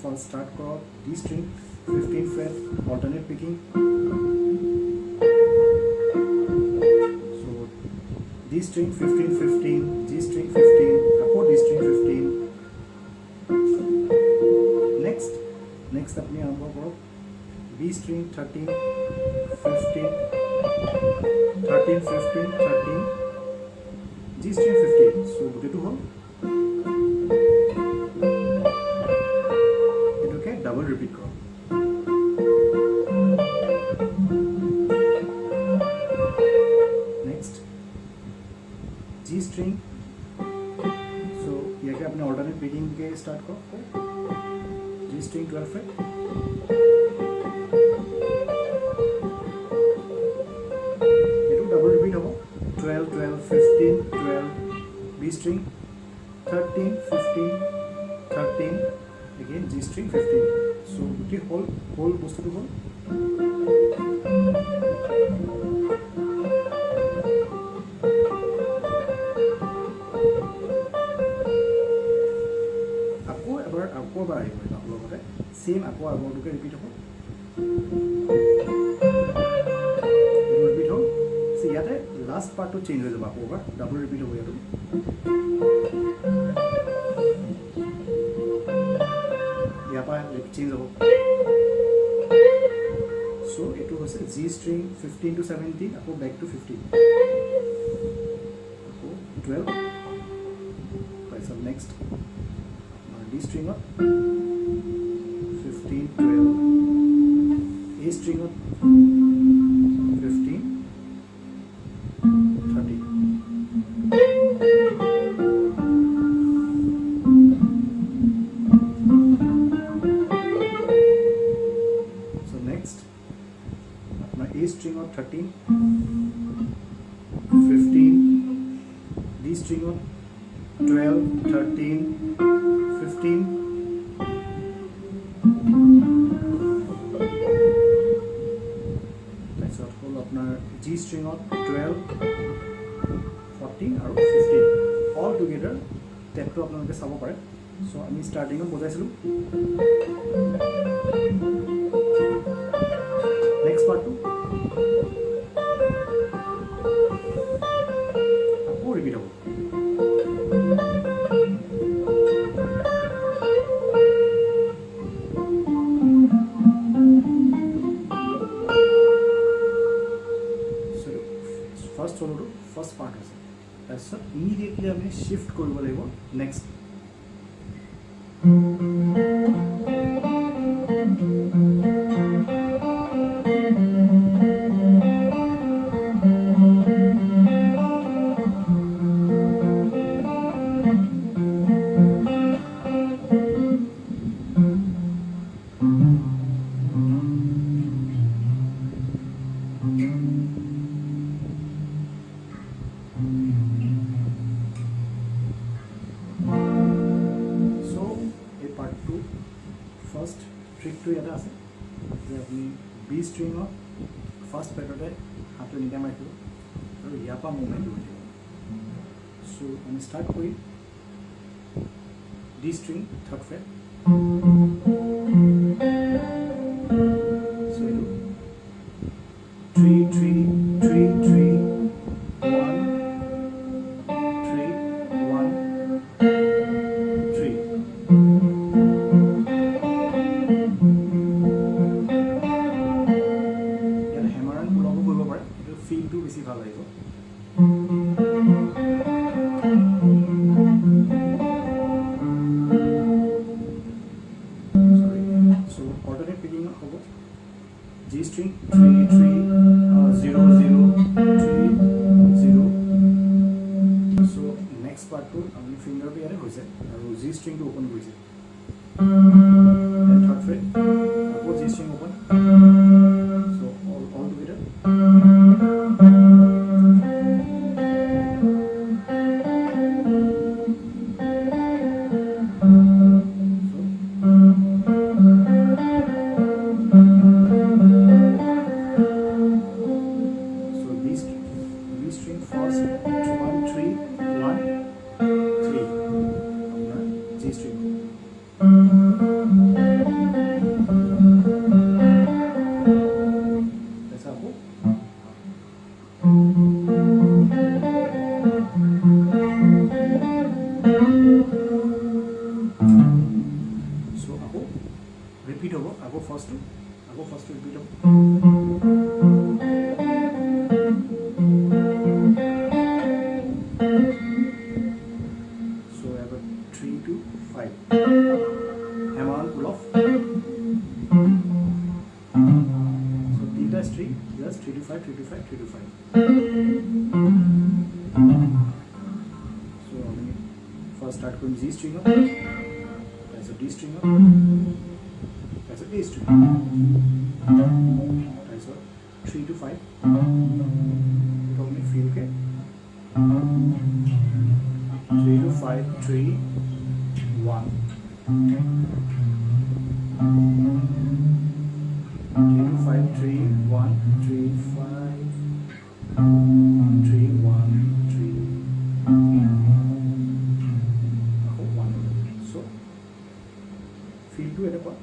first start chord, D string, 15th fret, alternate picking. So D string 15, 15, G string 15, accord D string 15. Next अपने आरंभ करो B string 13, 15, 13, 15, 13, G string 15. So गुटेटो हल एटुके double repeat करो. Next G string. So ये क्या अपने alternate picking के start करो. G string 12 fret. Double repeat होगा 12, 12, 15, 12, B string 13, 15, 13, again G string 15. So the whole boost to whole. आपको बार आएगा आप लोगों का सेम आपको अबाउट के रिपीट होगा. रिपीट हो ইয়াতে লাষ্ট পাৰ্টটো চেঞ্জ হৈ যাব আকৌ ডাবল ৰিপিট হ'ব ইয়াতো. ইয়াৰ পৰা চেঞ্জ হ'ব. সো এইটো হৈছে জি ষ্ট্ৰিং 15 to 17 আকৌ বেক টু 15 আকৌ 12 তাৰপিছত নেক্সট ডি ষ্ট্ৰিঙত 15 12 এ ষ্ট্ৰিঙত 15 30. So next अपना A string of 13, 15, D string of 12, 13, 15. G string of 12, 14 और 15 all together step to अपना उनके सब पड़े. So अमी starting में बोला इसलू next part टू आपको repeat हो. First solo to first part আছে. তাৰপিছত ইমিডিয়েটলি আমি শিফট কৰিব লাগিব নেক্সট. ফার্স্ট ট্রিকটো এটা আছে যে আপনি বি স্ট্রিঙত ফার্স্ট ফ্রেটতে হাতটো এনেকৈ মাৰি দিব আৰু ইয়াৰ পৰা মুভমেণ্ট কৰি দিব. সো আমি ষ্টাৰ্ট কৰি D string third freight. So এইটো 3 3 3 3 1 3 1 3. ফিলটো বেছি ভাল লাগিব. সো অল্টারনেট পিকিং হ'ব G string 3 3 0 0 3 0. সো নেক্সট পাৰ্টটো আমি ফিংগাৰটো ইয়াতে হৈছে আৰু G stringটো ওপেন কৰিছে. থাৰ্ড ফ্রেট আকৌ G string open. So all together. G string. আকৌ ফাৰ্ষ্টটো ৰিপিট হ'ব। So I have a 3 to 5. Hammer on pull off. So theta string, just 3 to 5, 3 to 5, 3 to 5. So first start from G string up. That's a D string up. That's a A string. That's a 3 to 5. You told me feel okay. 3 to 5, 3, 1. 3 to 5, 3, 1, 3, 5, 3, 1, 3. 1. So, feel to it apart.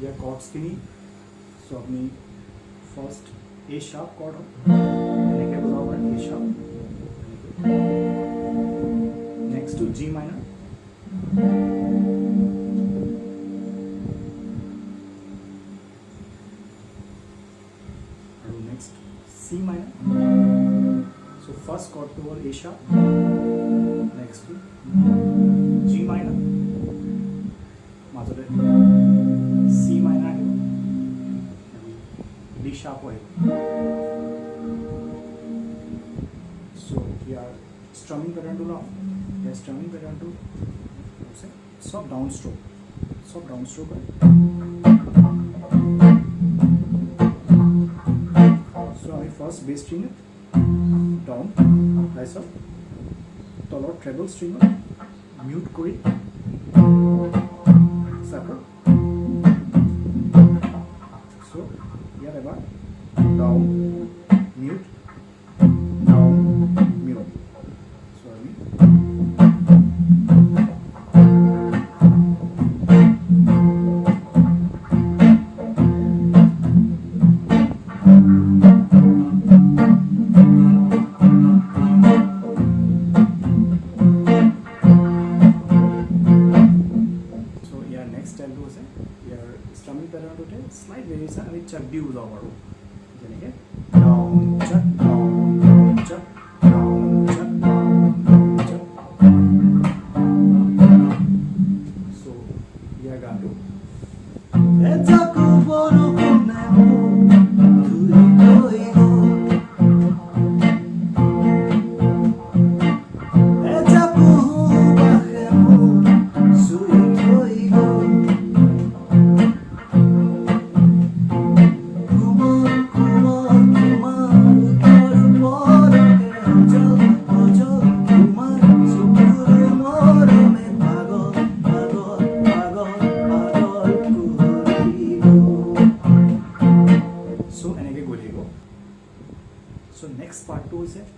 या chords की नहीं सो अपनी first A sharp cord हो यानी क्या बजाओ A sharp next to G minor और next C minor so first chord to और A sharp next to G minor মাজতে C minor আহিব D sharp আহিব so here strumming pattern to now here strumming pattern to say soft down stroke hai so I first bass string down rise up তলৰ treble string mute কৰি separate. So here about down, mute, down, mute. So next style goes here strumming pattern to slight variation আমি chuck দি উজাব পাৰো যেনেকে down chuck down chuck down chuck down chuck so here গানটো Ejak borokhune তুই কই গো Ejak bahe সুই কই গো So next part 2 is it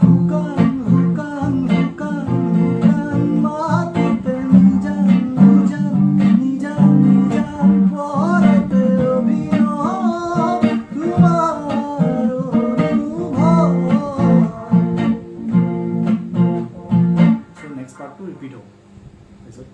hukan matute nijan porete obino tumaro so next part 2 repeat ho is it